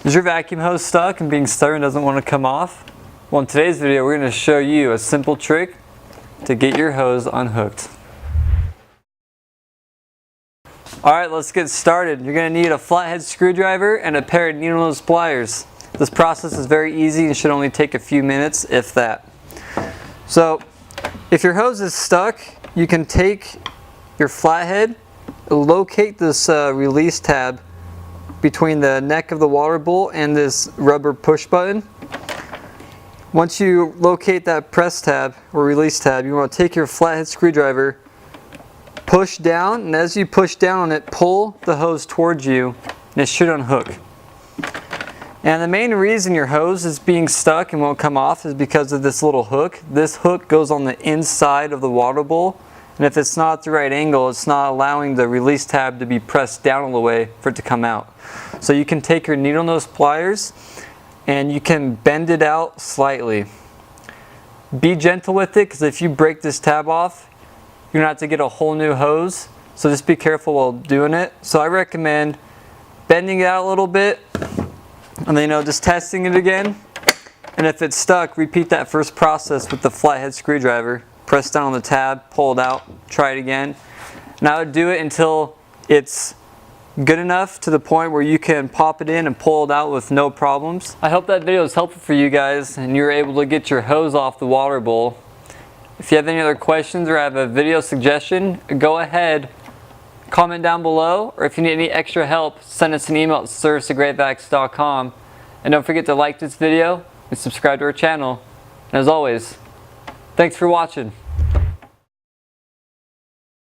Is your vacuum hose stuck and being stubborn doesn't want to come off? Well, in today's video we're going to show you a simple trick to get your hose unhooked. Alright, let's get started. You're going to need a flathead screwdriver and a pair of needle nose pliers. This process is very easy and should only take a few minutes, if that. So, if your hose is stuck, you can take your flathead, locate this release tab between the neck of the water bowl and this rubber push button. Once you locate that press tab or release tab, you want to take your flathead screwdriver, push down, and as you push down on it, pull the hose towards you and it should unhook. And the main reason your hose is being stuck and won't come off is because of this little hook. This hook goes on the inside of the water bowl, and if it's not at the right angle, it's not allowing the release tab to be pressed down all the way for it to come out. So you can take your needle nose pliers and you can bend it out slightly. Be gentle with it, because if you break this tab off, you're going to have to get a whole new hose. So just be careful while doing it. So I recommend bending it out a little bit and then just testing it again. And if it's stuck, repeat that first process with the flathead screwdriver. Press down on the tab, pull it out, try it again. And I would do it until it's good enough to the point where you can pop it in and pull it out with no problems. I hope that video was helpful for you guys and you're able to get your hose off the water bowl. If you have any other questions or have a video suggestion, go ahead, comment down below, or if you need any extra help, send us an email at service@greatvacs.com. And don't forget to like this video and subscribe to our channel. And as always, thanks for watching.